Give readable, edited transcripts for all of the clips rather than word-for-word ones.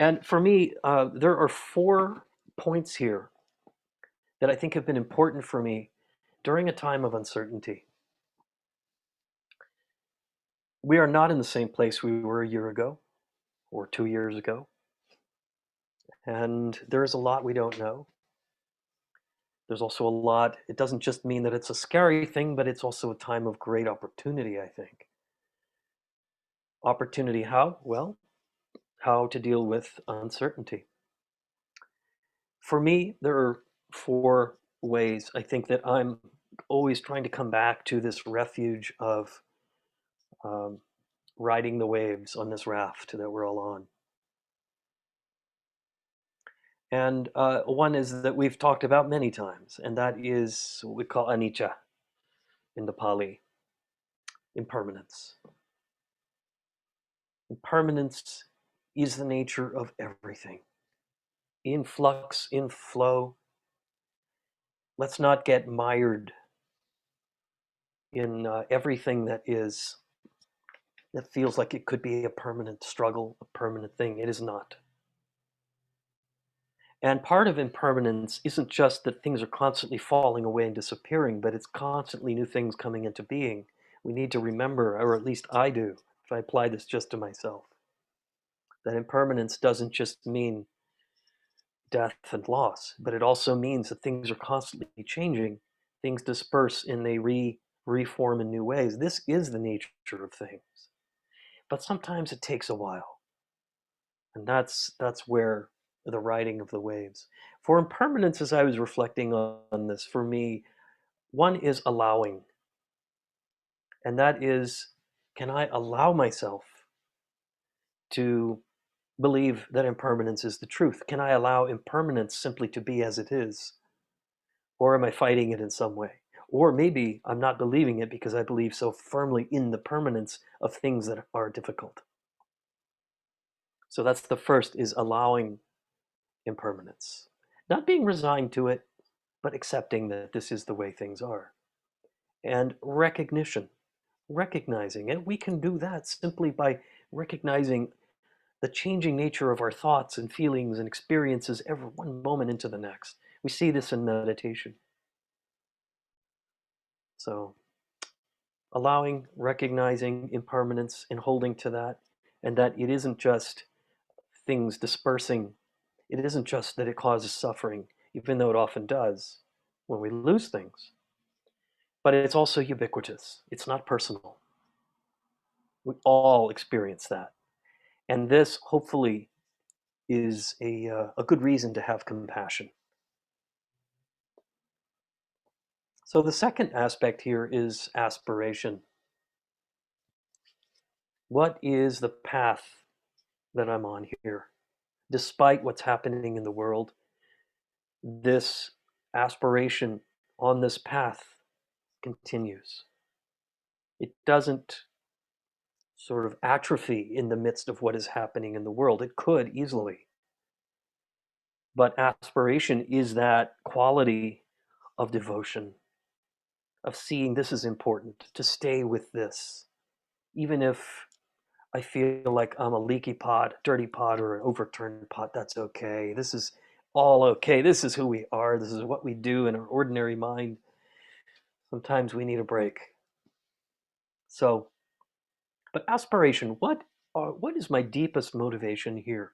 And for me, there are 4 points here that I think have been important for me during a time of uncertainty. We are not in the same place we were a year ago or 2 years ago, and there's a lot we don't know. There's also a lot, it doesn't just mean that it's a scary thing, but it's also a time of great opportunity, I think. Opportunity how? Well, how to deal with uncertainty. For me, there are 4 ways I think that I'm always trying to come back to this refuge of um, riding the waves on this raft that we're all on. And one is that we've talked about many times, and that is what we call anicca in the Pali, impermanence. Impermanence is the nature of everything. In flux, in flow. Let's not get mired in everything that feels like it could be a permanent struggle, a permanent thing. It is not. And part of impermanence isn't just that things are constantly falling away and disappearing, but it's constantly new things coming into being. We need to remember, or at least I do, if I apply this just to myself, that impermanence doesn't just mean death and loss, but it also means that things are constantly changing. Things disperse and they reform in new ways. This is the nature of things. But sometimes it takes a while. And that's where the riding of the waves. For impermanence, as I was reflecting on this, for me, one is allowing. And that is, can I allow myself to believe that impermanence is the truth? Can I allow impermanence simply to be as it is? Or am I fighting it in some way? Or maybe I'm not believing it because I believe so firmly in the permanence of things that are difficult. So that's the first, is allowing impermanence. Not being resigned to it, but accepting that this is the way things are. And recognition, recognizing it. We can do that simply by recognizing the changing nature of our thoughts and feelings and experiences every one moment into the next. We see this in meditation. So allowing, recognizing impermanence and holding to that, and that it isn't just things dispersing. It isn't just that it causes suffering, even though it often does when we lose things, but it's also ubiquitous. It's not personal. We all experience that. And this, hopefully, is a good reason to have compassion. So the second aspect here is aspiration. What is the path that I'm on here? Despite what's happening in the world, this aspiration on this path continues. It doesn't sort of atrophy in the midst of what is happening in the world. It could easily. But aspiration is that quality of devotion, of seeing this is important, to stay with this. Even if I feel like I'm a leaky pot, dirty pot, or an overturned pot, that's okay. This is all okay. This is who we are. This is what we do in our ordinary mind. Sometimes we need a break. So, but aspiration, what is my deepest motivation here?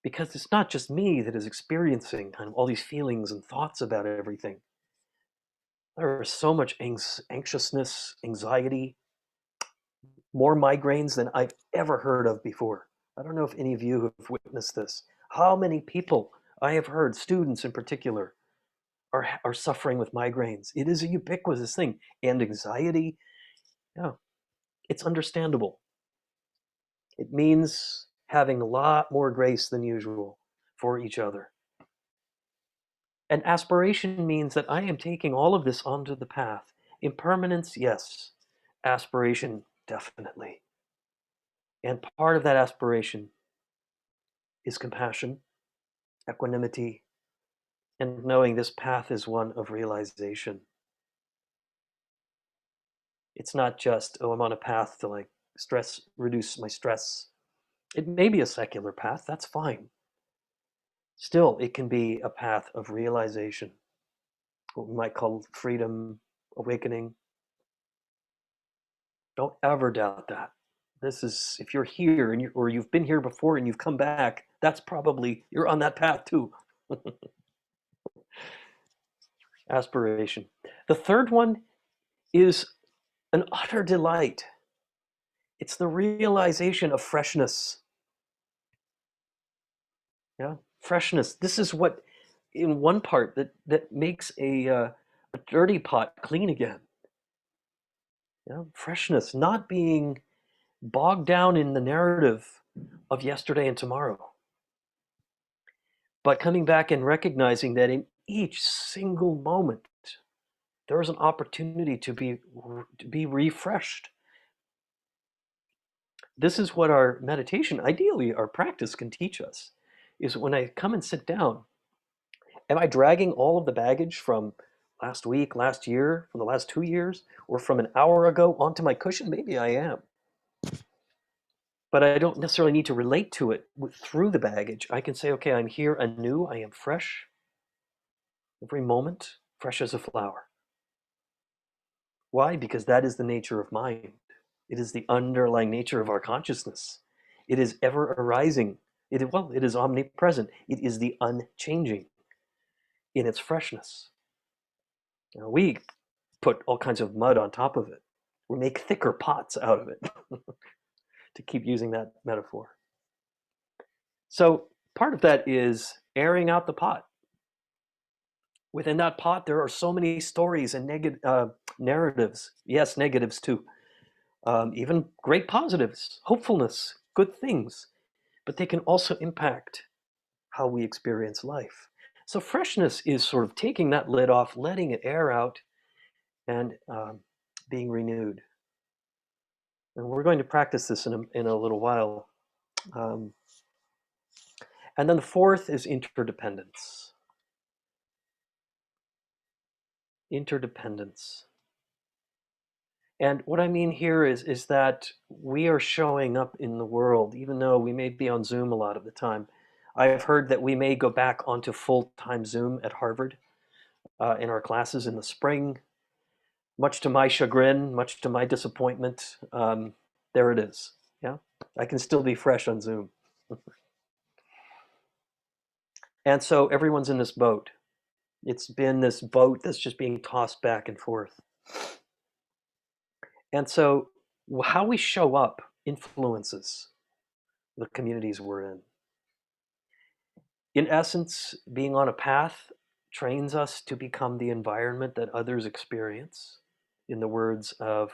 Because it's not just me that is experiencing kind of all these feelings and thoughts about everything. There is so much anxiousness, anxiety, more migraines than I've ever heard of before. I don't know if any of you have witnessed this. How many people I have heard, students in particular, are suffering with migraines. It is a ubiquitous thing. And anxiety, yeah, it's understandable. It means having a lot more grace than usual for each other. And aspiration means that I am taking all of this onto the path. Impermanence, yes. Aspiration, definitely. And part of that aspiration is compassion, equanimity, and knowing this path is one of realization. It's not just, oh, I'm on a path to like reduce my stress. It may be a secular path, that's fine. Still, it can be a path of realization, what we might call freedom, awakening. Don't ever doubt that. This is, if you're here and or you've been here before and you've come back, that's probably, you're on that path too. Aspiration. The third one is an utter delight. It's the realization of freshness. Yeah, freshness. This is what, in one part, that makes a dirty pot clean again. Yeah, freshness, not being bogged down in the narrative of yesterday and tomorrow, but coming back and recognizing that in each single moment there is an opportunity to be refreshed. This is what our meditation, ideally our practice, can teach us, is when I come and sit down, am I dragging all of the baggage from last week, last year, from the last 2 years, or from an hour ago onto my cushion? Maybe I am. But I don't necessarily need to relate to it through the baggage. I can say, okay, I'm here anew. I am fresh every moment, fresh as a flower. Why? Because that is the nature of mind. It is the underlying nature of our consciousness. It is ever arising. It is omnipresent. It is the unchanging in its freshness. Now, we put all kinds of mud on top of it. We make thicker pots out of it, to keep using that metaphor. So part of that is airing out the pot. Within that pot, there are so many stories and narratives. Yes, negatives too. Even great positives, hopefulness, good things. But they can also impact how we experience life. So freshness is sort of taking that lid off, letting it air out, and being renewed. And we're going to practice this in a little while. Um, and then the fourth is interdependence. Interdependence. And what I mean here is that we are showing up in the world, even though we may be on Zoom a lot of the time. I've heard that we may go back onto full-time Zoom at Harvard in our classes in the spring. Much to my chagrin, much to my disappointment, there it is. Yeah, I can still be fresh on Zoom. And so everyone's in this boat. It's been this boat that's just being tossed back and forth. And so how we show up influences the communities we're in. In essence, being on a path trains us to become the environment that others experience. In the words of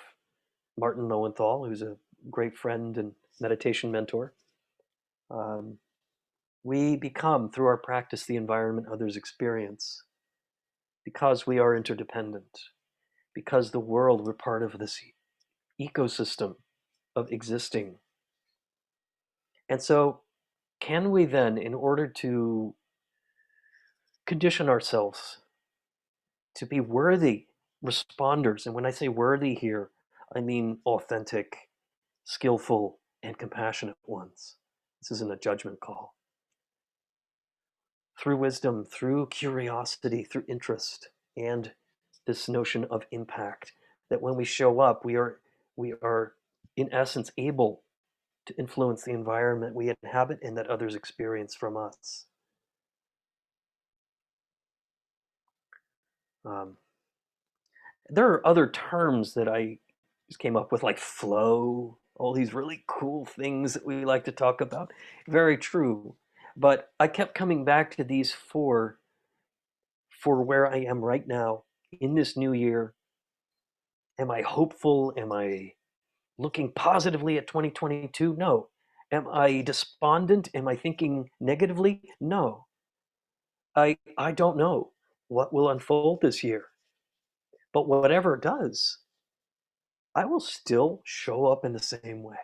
Martin Lowenthal, who's a great friend and meditation mentor, um, we become, through our practice, the environment others experience because we are interdependent, because the world, we're part of this ecosystem of existing. And so, can we then, in order to condition ourselves to be worthy responders, and when I say worthy here, I mean authentic, skillful, and compassionate ones. This isn't a judgment call. Through wisdom, through curiosity, through interest, and this notion of impact, that when we show up, we are in essence able to influence the environment we inhabit and that others experience from us. Um, there are other terms that I just came up with, like flow, all these really cool things that we like to talk about. Very true. But I kept coming back to these four for where I am right now in this new year. Am I hopeful? Am I looking positively at 2022? No. Am I despondent? Am I thinking negatively? No. I don't know what will unfold this year. But whatever it does, I will still show up in the same way.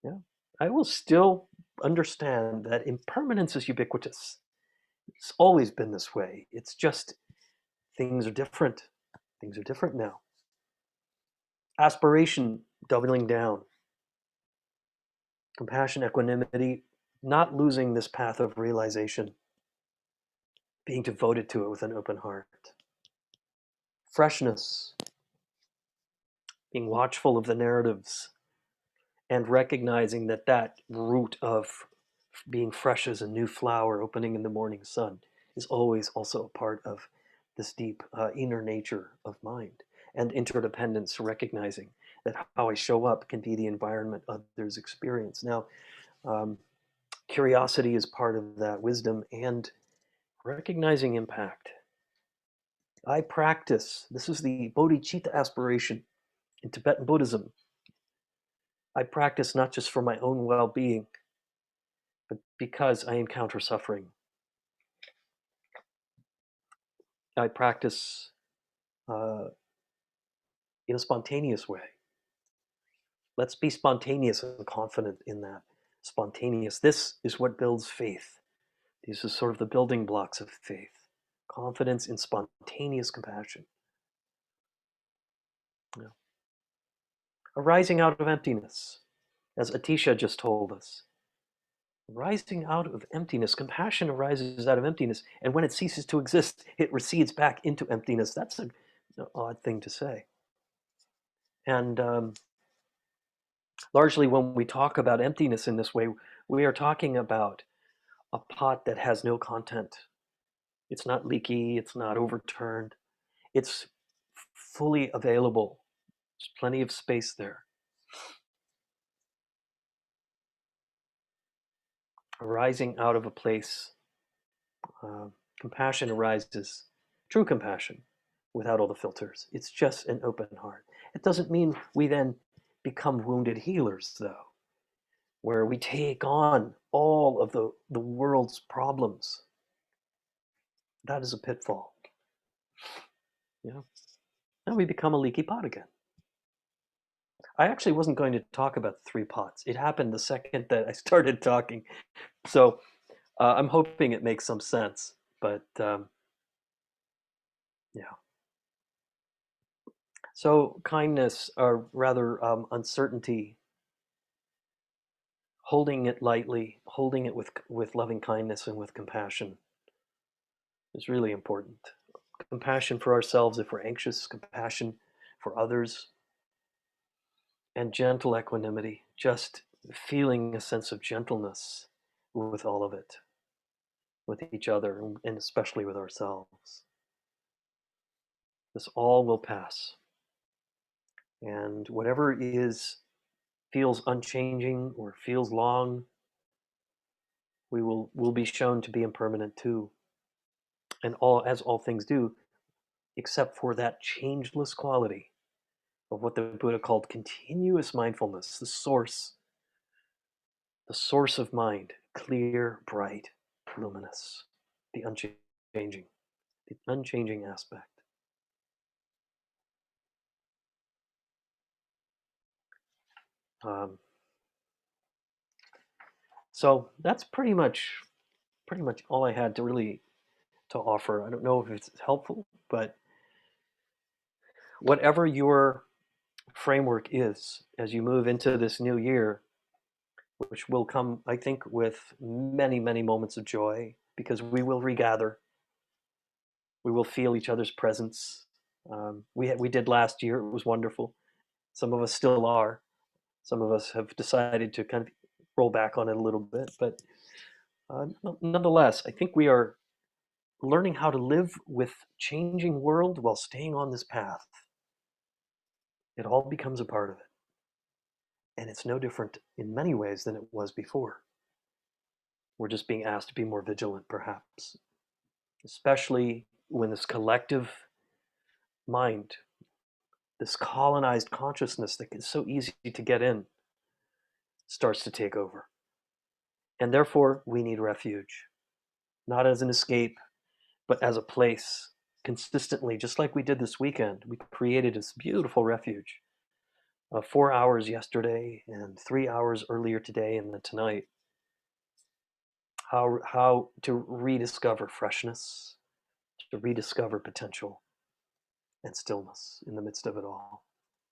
Yeah. I will still understand that impermanence is ubiquitous. It's always been this way. It's just things are different. Things are different now. Aspiration, doubling down. Compassion, equanimity, not losing this path of realization, being devoted to it with an open heart. Freshness, being watchful of the narratives and recognizing that that root of being fresh as a new flower opening in the morning sun is always also a part of this deep inner nature of mind. And interdependence, recognizing that how I show up can be the environment others experience. Now, curiosity is part of that wisdom, and recognizing impact. I practice, this is the Bodhichitta aspiration in Tibetan Buddhism. I practice not just for my own well being, but because I encounter suffering. I practice in a spontaneous way. Let's be spontaneous and confident in that. Spontaneous. This is what builds faith. These are sort of the building blocks of faith. Confidence in spontaneous compassion. Yeah. Arising out of emptiness, as Atisha just told us. Rising out of emptiness. Compassion arises out of emptiness, and when it ceases to exist, it recedes back into emptiness. That's an odd thing to say. And largely, when we talk about emptiness in this way, we are talking about a pot that has no content. It's not leaky, it's not overturned, it's fully available. There's plenty of space there. Arising out of a place, compassion arises, true compassion, without all the filters. It's just an open heart. It doesn't mean we then become wounded healers, though, where we take on all of the world's problems. That is a pitfall. You know? Now we become a leaky pot again. I actually wasn't going to talk about the three pots. It happened the second that I started talking. So I'm hoping it makes some sense. But yeah. So kindness, or rather uncertainty, holding it lightly, holding it with loving kindness and with compassion is really important. Compassion for ourselves if we're anxious, compassion for others, and gentle equanimity, just feeling a sense of gentleness with all of it, with each other, and especially with ourselves. This all will pass. And whatever feels unchanging or feels long, will be shown to be impermanent too. And as all things do, except for that changeless quality of what the Buddha called continuous mindfulness, the source of mind, clear, bright, luminous, the unchanging aspect. Um, so that's pretty much all I had to offer. I don't know if it's helpful, but whatever your framework is as you move into this new year, which will come, I think, with many, many moments of joy, because we will regather. We will feel each other's presence. We did last year. It was wonderful. Some of us still are. Some of us have decided to kind of roll back on it a little bit. But nonetheless, I think we are learning how to live with changing world while staying on this path. It all becomes a part of it. And it's no different in many ways than it was before. We're just being asked to be more vigilant, perhaps, especially when this collective mind, this colonized consciousness that is so easy to get in, starts to take over. And therefore, we need refuge, not as an escape, but as a place consistently, just like we did this weekend. We created this beautiful refuge. 4 hours yesterday and 3 hours earlier today and then tonight. How to rediscover freshness, to rediscover potential and stillness in the midst of it all.